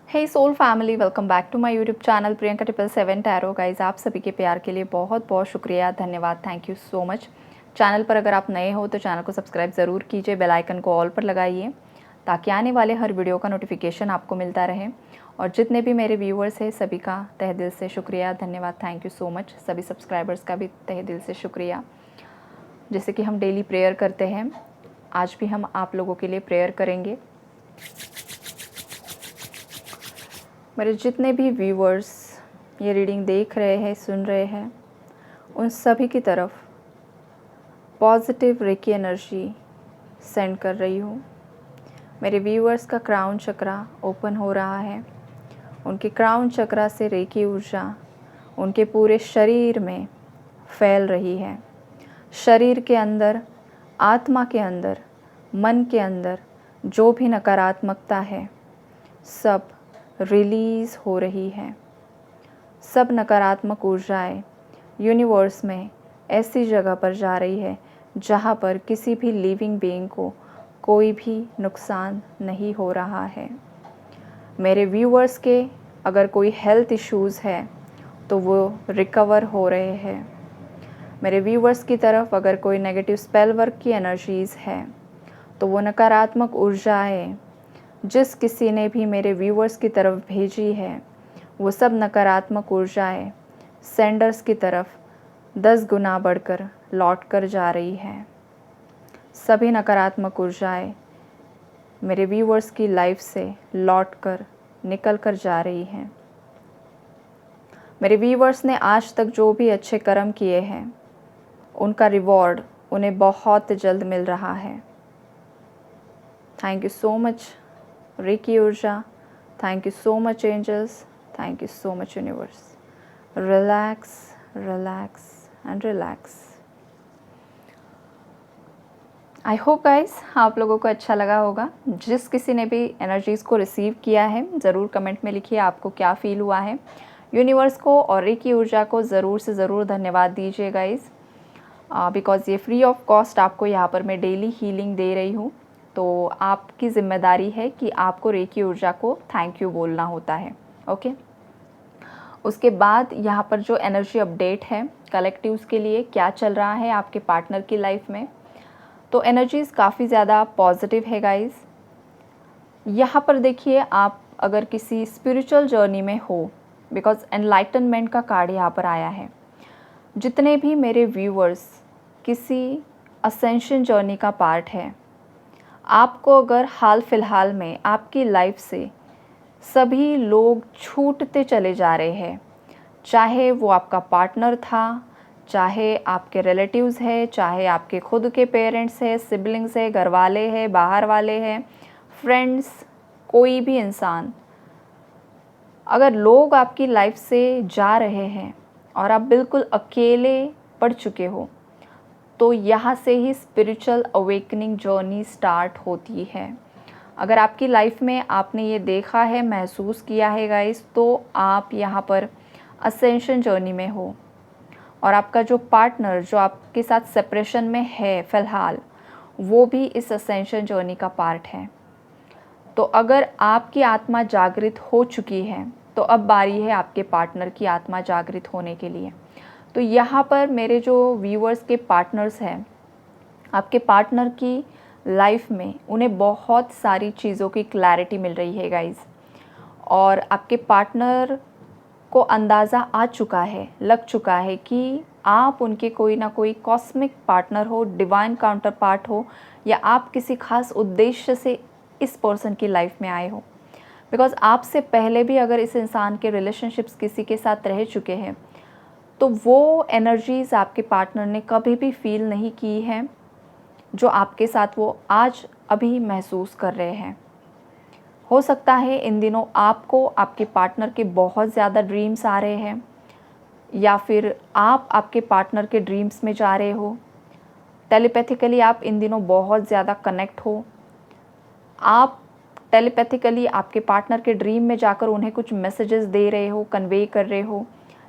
Hey soul family, welcome back to my YouTube channel Priyanka 777 tarot. Guys, आप सभी के प्यार के लिए बहुत बहुत शुक्रिया, धन्यवाद, thank you so much. Channel पर अगर आप नए हो तो चैनल को सब्सक्राइब ज़रूर कीजिए, बेल आइकन को ऑल पर लगाइए ताकि आने वाले हर वीडियो का नोटिफिकेशन आपको मिलता रहे। और जितने भी मेरे व्यूअर्स हैं सभी का तहे दिल से शुक्रिया, धन्यवाद, थैंक यू सो मच। सभी सब्सक्राइबर्स का भी तहे दिल से शुक्रिया। जैसे कि हम डेली प्रेयर करते हैं, आज भी हम आप लोगों के लिए प्रेयर करेंगे। मेरे जितने भी व्यूअर्स ये रीडिंग देख रहे हैं, सुन रहे हैं, उन सभी की तरफ पॉजिटिव रेकी एनर्जी सेंड कर रही हूँ। मेरे व्यूअर्स का क्राउन चक्रा ओपन हो रहा है। उनके क्राउन चक्रा से रेकी ऊर्जा उनके पूरे शरीर में फैल रही है। शरीर के अंदर, आत्मा के अंदर, मन के अंदर जो भी नकारात्मकता है सब रिलीज़ हो रही है। सब नकारात्मक ऊर्जाएं यूनिवर्स में ऐसी जगह पर जा रही है जहां पर किसी भी लिविंग बीइंग को कोई भी नुकसान नहीं हो रहा है। मेरे व्यूअर्स के अगर कोई हेल्थ इश्यूज़ है तो वो रिकवर हो रहे हैं। मेरे व्यूअर्स की तरफ अगर कोई नेगेटिव स्पेल वर्क की एनर्जीज़ है तो वो नकारात्मक ऊर्जाएं जिस किसी ने भी मेरे व्यूअर्स की तरफ भेजी है वो सब नकारात्मक ऊर्जाएं सेंडर्स की तरफ 10 गुना बढ़कर लौट कर जा रही है। सभी नकारात्मक ऊर्जाएं मेरे व्यूअर्स की लाइफ से लौट कर निकल कर जा रही हैं। मेरे व्यूअर्स ने आज तक जो भी अच्छे कर्म किए हैं उनका रिवॉर्ड उन्हें बहुत जल्द मिल रहा है। Thank you so much reiki ऊर्जा, thank you so much angels, thank you so much universe. Relax, relax and relax. I hope guys आप लोगों को अच्छा लगा होगा। जिस किसी ने भी एनर्जीज़ को रिसीव किया है ज़रूर कमेंट में लिखिए आपको क्या फ़ील हुआ है। यूनिवर्स को और रेकी ऊर्जा को ज़रूर से ज़रूर धन्यवाद दीजिए गाइस, बिकॉज़ ये फ्री ऑफ कॉस्ट आपको यहाँ पर मैं डेली हीलिंग दे रही हूँ। तो आपकी ज़िम्मेदारी है कि आपको रेकी ऊर्जा को थैंक यू बोलना होता है। ओके, उसके बाद यहाँ पर जो एनर्जी अपडेट है कलेक्टिव्स के लिए क्या चल रहा है आपके पार्टनर की लाइफ में, तो एनर्जीज़ काफ़ी ज़्यादा पॉजिटिव है गाइस। यहाँ पर देखिए, आप अगर किसी स्पिरिचुअल जर्नी में हो, बिकॉज एनलाइटनमेंट का कार्ड यहाँ पर आया है। जितने भी मेरे व्यूअर्स किसी असेंशन जर्नी का पार्ट है, आपको अगर हाल फिलहाल में आपकी लाइफ से सभी लोग छूटते चले जा रहे हैं, चाहे वो आपका पार्टनर था, चाहे आपके रिलेटिव्स है, चाहे आपके खुद के पेरेंट्स है, सिबलिंग्स है, घर वाले हैं, बाहर वाले हैं, फ्रेंड्स, कोई भी इंसान, अगर लोग आपकी लाइफ से जा रहे हैं और आप बिल्कुल अकेले पड़ चुके हो, तो यहाँ से ही स्पिरिचुअल अवेकनिंग जर्नी स्टार्ट होती है। अगर आपकी लाइफ में आपने ये देखा है, महसूस किया है गाइस, तो आप यहाँ पर असेंशन जर्नी में हो और आपका जो पार्टनर जो आपके साथ सेपरेशन में है फ़िलहाल, वो भी इस असेंशन जर्नी का पार्ट है। तो अगर आपकी आत्मा जागृत हो चुकी है तो अब बारी है आपके पार्टनर की आत्मा जागृत होने के लिए। तो यहाँ पर मेरे जो व्यूअर्स के पार्टनर्स हैं, आपके पार्टनर की लाइफ में उन्हें बहुत सारी चीज़ों की क्लैरिटी मिल रही है गाइस, और आपके पार्टनर को अंदाज़ा आ चुका है, लग चुका है कि आप उनके कोई ना कोई कॉस्मिक पार्टनर हो, डिवाइन काउंटर पार्ट हो, या आप किसी खास उद्देश्य से इस पर्सन की लाइफ में आए हो। बिकॉज आपसे पहले भी अगर इस इंसान के रिलेशनशिप्स किसी के साथ रह चुके हैं तो वो एनर्जीज़ आपके पार्टनर ने कभी भी फील नहीं की हैं जो आपके साथ वो आज अभी महसूस कर रहे हैं। हो सकता है इन दिनों आपको आपके पार्टनर के बहुत ज़्यादा ड्रीम्स आ रहे हैं, या फिर आप आपके पार्टनर के ड्रीम्स में जा रहे हो। टेलीपैथिकली आप इन दिनों बहुत ज़्यादा कनेक्ट हो। आप टेलीपैथिकली आपके पार्टनर के ड्रीम में जाकर उन्हें कुछ मैसेजेस दे रहे हो, कन्वे कर रहे हो,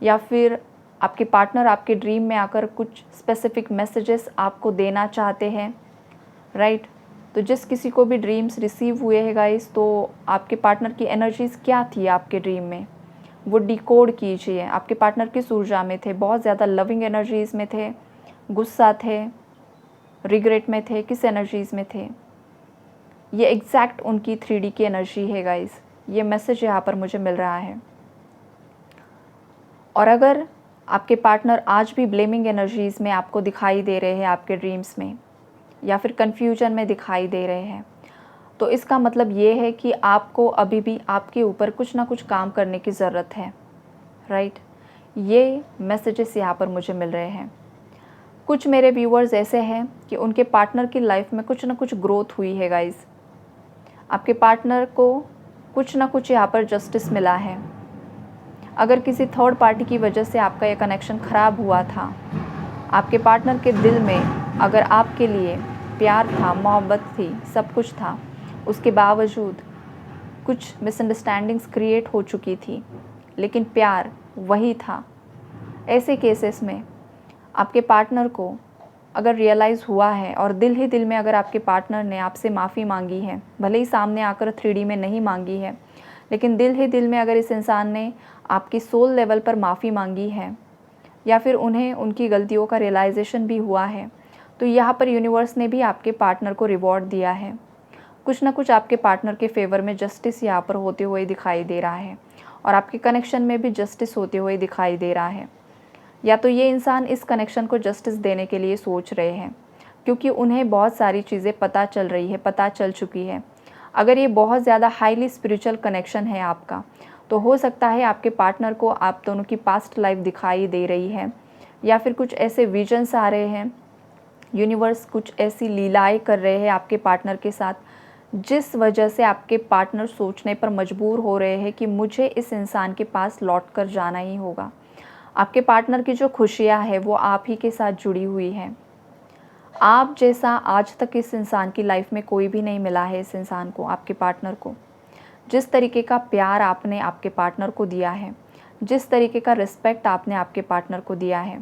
या फिर आपके पार्टनर आपके ड्रीम में आकर कुछ स्पेसिफिक मैसेजेस आपको देना चाहते हैं, राइट। तो जिस किसी को भी ड्रीम्स रिसीव हुए हैं गाइस, तो आपके पार्टनर की एनर्जीज़ क्या थी आपके ड्रीम में, वो डिकोड कीजिए। आपके पार्टनर किस ऊर्जा में थे, बहुत ज़्यादा लविंग एनर्जीज़ में थे, गुस्सा थे, रिग्रेट में थे, किस एनर्जीज़ में थे। ये एग्जैक्ट उनकी 3D की एनर्जी है गाइस। ये मैसेज यहाँ पर मुझे मिल रहा है। और अगर आपके पार्टनर आज भी ब्लेमिंग एनर्जीज़ में आपको दिखाई दे रहे हैं आपके ड्रीम्स में, या फिर कन्फ्यूजन में दिखाई दे रहे हैं, तो इसका मतलब ये है कि आपको अभी भी आपके ऊपर कुछ ना कुछ काम करने की ज़रूरत है, राइट। ये मैसेजेस यहाँ पर मुझे मिल रहे हैं। कुछ मेरे व्यूअर्स ऐसे हैं कि उनके पार्टनर की लाइफ में कुछ ना कुछ ग्रोथ हुई है गाइस। आपके पार्टनर को कुछ ना कुछ यहाँ पर जस्टिस मिला है। अगर किसी थर्ड पार्टी की वजह से आपका ये कनेक्शन ख़राब हुआ था, आपके पार्टनर के दिल में अगर आपके लिए प्यार था, मोहब्बत थी, सब कुछ था, उसके बावजूद कुछ मिसअंडरस्टैंडिंग्स क्रिएट हो चुकी थी, लेकिन प्यार वही था। ऐसे केसेस में आपके पार्टनर को अगर रियलाइज़ हुआ है और दिल ही दिल में अगर आपके पार्टनर ने आपसे माफ़ी मांगी है, भले ही सामने आकर 3D में नहीं मांगी है, लेकिन दिल ही दिल में अगर इस इंसान ने आपकी सोल लेवल पर माफ़ी मांगी है, या फिर उन्हें उनकी गलतियों का रियलाइजेशन भी हुआ है, तो यहाँ पर यूनिवर्स ने भी आपके पार्टनर को रिवॉर्ड दिया है। कुछ ना कुछ आपके पार्टनर के फेवर में जस्टिस यहाँ पर होते हुए दिखाई दे रहा है, और आपके कनेक्शन में भी जस्टिस होते हुए दिखाई दे रहा है। या तो ये इंसान इस कनेक्शन को जस्टिस देने के लिए सोच रहे हैं, क्योंकि उन्हें बहुत सारी चीज़ें पता चल रही है, पता चल चुकी है। अगर ये बहुत ज़्यादा हाईली स्पिरिचुअल कनेक्शन है आपका, तो हो सकता है आपके पार्टनर को आप दोनों की पास्ट लाइफ दिखाई दे रही है, या फिर कुछ ऐसे विजन्स आ रहे हैं, यूनिवर्स कुछ ऐसी लीलाएं कर रहे हैं आपके पार्टनर के साथ, जिस वजह से आपके पार्टनर सोचने पर मजबूर हो रहे हैं कि मुझे इस इंसान के पास लौट कर जाना ही होगा। आपके पार्टनर की जो खुशियाँ हैं वो आप ही के साथ जुड़ी हुई हैं। आप जैसा आज तक इस इंसान की लाइफ में कोई भी नहीं मिला है। इस इंसान को, आपके पार्टनर को, जिस तरीके का प्यार आपने आपके पार्टनर को दिया है, जिस तरीके का रिस्पेक्ट आपने आपके पार्टनर को दिया है,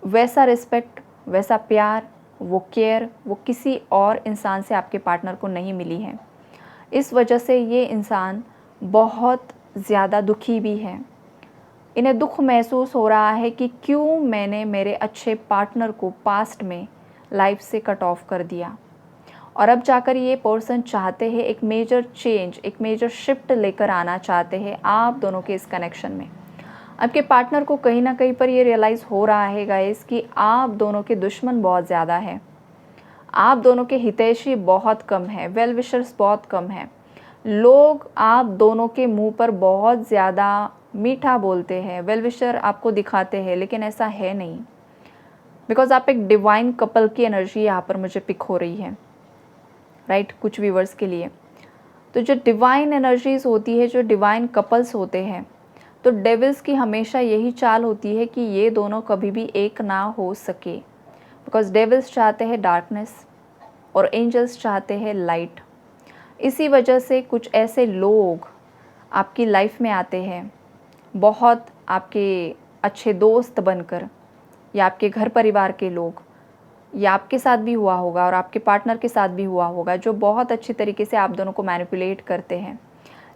वैसा रिस्पेक्ट, वैसा प्यार, वो केयर, वो किसी और इंसान से आपके पार्टनर को नहीं मिली है। इस वजह से ये इंसान बहुत ज़्यादा दुखी भी है। इन्हें दुख महसूस हो रहा है कि क्यों मैंने मेरे अच्छे पार्टनर को पास्ट में लाइफ से कट ऑफ कर दिया। और अब जाकर ये पर्सन चाहते हैं एक मेजर चेंज, एक मेजर शिफ्ट लेकर आना चाहते हैं आप दोनों के इस कनेक्शन में। आपके पार्टनर को कहीं ना कहीं पर ये रियलाइज़ हो रहा है गाइस कि आप दोनों के दुश्मन बहुत ज़्यादा है, आप दोनों के हितैषी बहुत कम है, वेल विशर्स बहुत कम है। लोग आप दोनों के मुंह पर बहुत ज़्यादा मीठा बोलते हैं, वेल विशर आपको दिखाते हैं, लेकिन ऐसा है नहीं। बिकॉज आप एक डिवाइन कपल की एनर्जी यहाँ पर मुझे पिक हो रही है, राइट, कुछ व्यूवर्स के लिए। तो जो डिवाइन एनर्जीज होती है, जो डिवाइन कपल्स होते हैं, तो डेविल्स की हमेशा यही चाल होती है कि ये दोनों कभी भी एक ना हो सके। बिकॉज डेविल्स चाहते हैं डार्कनेस और एंजल्स चाहते हैं लाइट। इसी वजह से कुछ ऐसे लोग आपकी लाइफ में आते हैं, बहुत आपके अच्छे दोस्त बनकर, या आपके घर परिवार के लोग, या आपके साथ भी हुआ होगा और आपके पार्टनर के साथ भी हुआ होगा, जो बहुत अच्छी तरीके से आप दोनों को मैनिपुलेट करते हैं।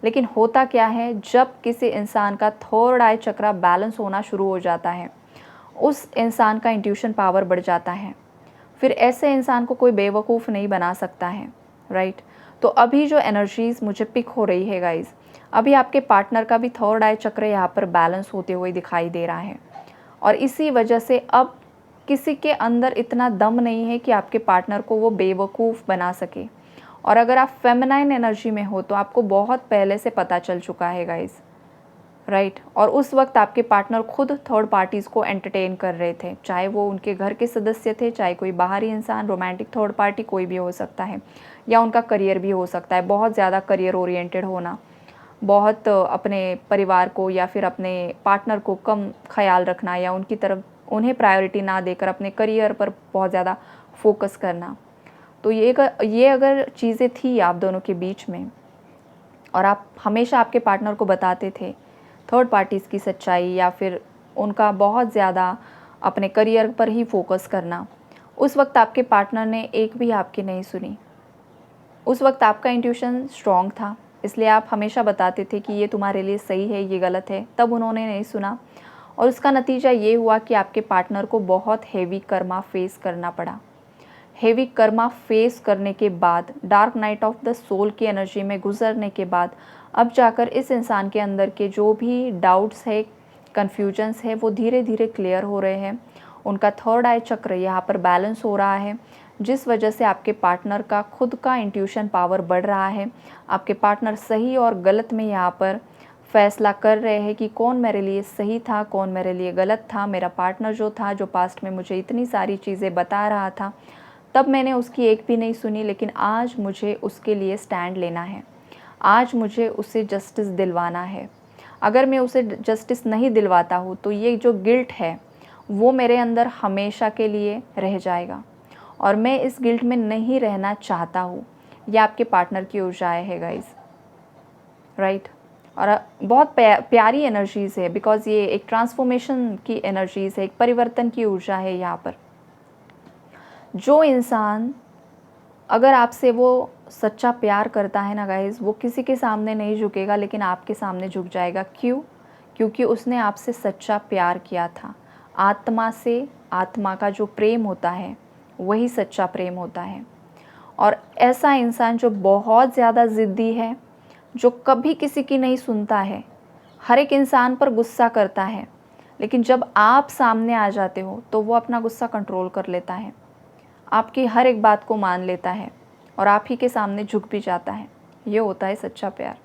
लेकिन होता क्या है, जब किसी इंसान का थर्ड आई चक्रा बैलेंस होना शुरू हो जाता है, उस इंसान का इंट्यूशन पावर बढ़ जाता है। फिर ऐसे इंसान को कोई बेवकूफ़ नहीं बना सकता है, राइट। तो अभी जो एनर्जीज़ मुझे पिक हो रही है गाइज़, अभी आपके पार्टनर का भी थर्ड आई चक्र यहाँ पर बैलेंस होते हुए दिखाई दे रहा है, और इसी वजह से अब किसी के अंदर इतना दम नहीं है कि आपके पार्टनर को वो बेवकूफ़ बना सके। और अगर आप फेमिनाइन एनर्जी में हो तो आपको बहुत पहले से पता चल चुका है गाइज़, राइट। और उस वक्त आपके पार्टनर खुद थर्ड पार्टीज़ को एंटरटेन कर रहे थे, चाहे वो उनके घर के सदस्य थे, चाहे कोई बाहरी इंसान, रोमांटिक थर्ड पार्टी कोई भी हो सकता है, या उनका करियर भी हो सकता है। बहुत ज़्यादा करियर ओरिएंटेड होना, बहुत अपने परिवार को या फिर अपने पार्टनर को कम ख्याल रखना, या उनकी तरफ उन्हें प्रायोरिटी ना देकर अपने करियर पर बहुत ज़्यादा फोकस करना। तो ये अगर चीज़ें थी आप दोनों के बीच में, और आप हमेशा आपके पार्टनर को बताते थे थर्ड पार्टीज़ की सच्चाई, या फिर उनका बहुत ज़्यादा अपने करियर पर ही फोकस करना, उस वक्त आपके पार्टनर ने एक भी आपकी नहीं सुनी, उस वक्त आपका इंट्यूशन स्ट्रॉन्ग था, इसलिए आप हमेशा बताते थे कि ये तुम्हारे लिए सही है, ये गलत है। तब उन्होंने नहीं सुना और उसका नतीजा ये हुआ कि आपके पार्टनर को बहुत हेवी कर्मा फेस करना पड़ा। हेवी कर्मा फेस करने के बाद, dark night of the soul की एनर्जी में गुजरने के बाद, अब जाकर इस इंसान के अंदर के जो भी डाउट्स है, कन्फ्यूजन्स है, वो धीरे धीरे क्लियर हो रहे हैं। उनका थर्ड आई चक्र यहाँ पर बैलेंस हो रहा है, जिस वजह से आपके पार्टनर का खुद का इंट्यूशन पावर बढ़ रहा है। आपके पार्टनर सही और गलत में यहाँ पर फैसला कर रहे हैं कि कौन मेरे लिए सही था, कौन मेरे लिए गलत था। मेरा पार्टनर जो था, जो पास्ट में मुझे इतनी सारी चीज़ें बता रहा था, तब मैंने उसकी एक भी नहीं सुनी, लेकिन आज मुझे उसके लिए स्टैंड लेना है। आज मुझे उसे जस्टिस दिलवाना है। अगर मैं उसे जस्टिस नहीं दिलवाता हूँ तो ये जो गिल्ट है वो मेरे अंदर हमेशा के लिए रह जाएगा और मैं इस गिल्ट में नहीं रहना चाहता हूँ। ये आपके पार्टनर की ऊर्जाएं है गाइस, राइट। और बहुत प्यारी एनर्जीज़ है, बिकॉज़ ये एक ट्रांसफॉर्मेशन की एनर्जीज़ है, एक परिवर्तन की ऊर्जा है यहाँ पर। जो इंसान अगर आपसे वो सच्चा प्यार करता है ना गाइस, वो किसी के सामने नहीं झुकेगा, लेकिन आपके सामने झुक जाएगा। क्यों? क्योंकि उसने आपसे सच्चा प्यार किया था। आत्मा से, आत्मा का जो प्रेम होता है वही सच्चा प्रेम होता है। और ऐसा इंसान जो बहुत ज़्यादा ज़िद्दी है, जो कभी किसी की नहीं सुनता है, हर एक इंसान पर गुस्सा करता है, लेकिन जब आप सामने आ जाते हो तो वो अपना गुस्सा कंट्रोल कर लेता है, आपकी हर एक बात को मान लेता है और आप ही के सामने झुक भी जाता है। ये होता है सच्चा प्यार।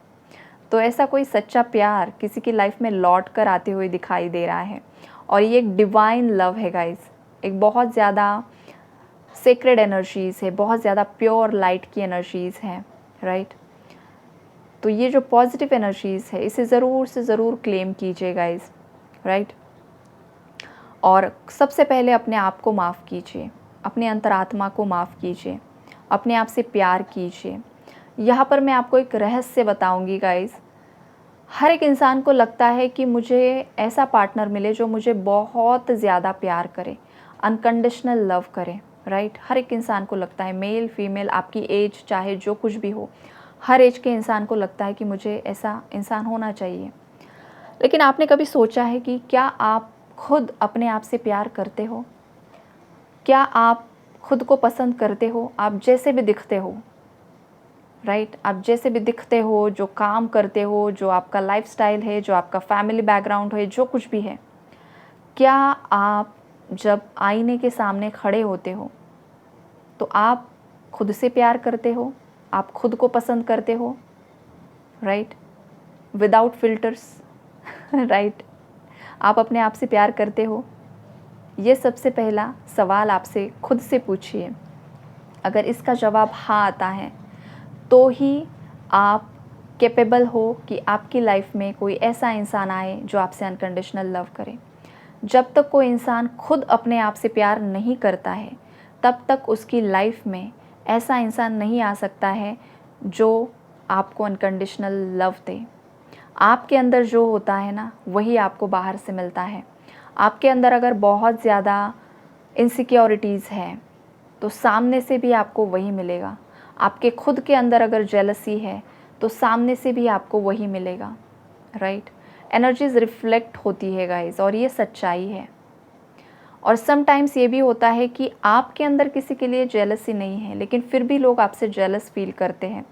तो ऐसा कोई सच्चा प्यार किसी की लाइफ में लौट कर आते हुए दिखाई दे रहा है और ये एक डिवाइन लव है गाइस, एक बहुत ज़्यादा सेक्रेड एनर्जीज़ है, बहुत ज़्यादा प्योर लाइट की एनर्जीज़ हैं, राइट। तो ये जो पॉजिटिव एनर्जीज़ है इसे ज़रूर से ज़रूर क्लेम कीजिए गाइस, राइट। और सबसे पहले अपने आप को माफ़ कीजिए, अपने अंतरात्मा को माफ़ कीजिए, अपने आप से प्यार कीजिए। यहाँ पर मैं आपको एक रहस्य बताऊँगी गाइस। हर एक इंसान को लगता है कि मुझे ऐसा पार्टनर मिले जो मुझे बहुत ज़्यादा प्यार करे, अनकंडीशनल लव करे, राइट। हर एक इंसान को लगता है, मेल फीमेल, आपकी एज चाहे जो कुछ भी हो, हर एज के इंसान को लगता है कि मुझे ऐसा इंसान होना चाहिए। लेकिन आपने कभी सोचा है कि क्या आप खुद अपने आप से प्यार करते हो? क्या आप खुद को पसंद करते हो, आप जैसे भी दिखते हो, राइट। आप जैसे भी दिखते हो, जो काम करते हो, जो आपका लाइफस्टाइल है, जो आपका फैमिली बैकग्राउंड है, जो कुछ भी है, क्या आप जब आईने के सामने खड़े होते हो तो आप खुद से प्यार करते हो? आप खुद को पसंद करते हो, राइट, विदाउट फिल्टर्स, राइट। आप अपने आप से प्यार करते हो? ये सबसे पहला सवाल आपसे खुद से पूछिए। अगर इसका जवाब हाँ आता है तो ही आप कैपेबल हो कि आपकी लाइफ में कोई ऐसा इंसान आए जो आपसे अनकंडीशनल लव करे। जब तक कोई इंसान खुद अपने आप से प्यार नहीं करता है, तब तक उसकी लाइफ में ऐसा इंसान नहीं आ सकता है जो आपको अनकंडीशनल लव दे। आपके अंदर जो होता है ना, वही आपको बाहर से मिलता है। आपके अंदर अगर बहुत ज़्यादा इनसिक्योरिटीज़ हैं तो सामने से भी आपको वही मिलेगा। आपके खुद के अंदर अगर जेलसी है तो सामने से भी आपको वही मिलेगा, राइट। एनर्जीज रिफ्लेक्ट होती है गाइस, और ये सच्चाई है। और समटाइम्स ये भी होता है कि आपके अंदर किसी के लिए जेलसी नहीं है, लेकिन फिर भी लोग आपसे जेलस फील करते हैं।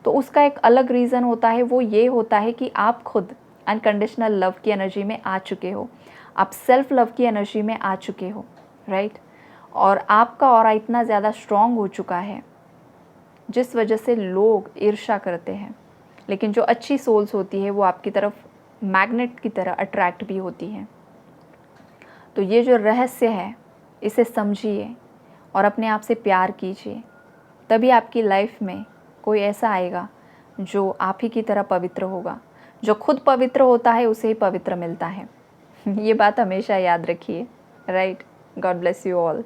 तो उसका एक अलग रीज़न होता है, वो ये होता है कि आप खुद अनकंडीशनल लव की एनर्जी में आ चुके हो, आप सेल्फ लव की एनर्जी में आ चुके हो, राइट। और आपका ऑरा इतना ज़्यादा स्ट्रॉन्ग हो चुका है जिस वजह से लोग ईर्ष्या करते हैं। लेकिन जो अच्छी सोल्स होती है वो आपकी तरफ मैग्नेट की तरह अट्रैक्ट भी होती हैं। तो ये जो रहस्य है इसे समझिए और अपने आप से प्यार कीजिए, तभी आपकी लाइफ में कोई ऐसा आएगा जो आप ही की तरह पवित्र होगा। जो खुद पवित्र होता है उसे ही पवित्र मिलता है। ये बात हमेशा याद रखिए, right. God bless you all.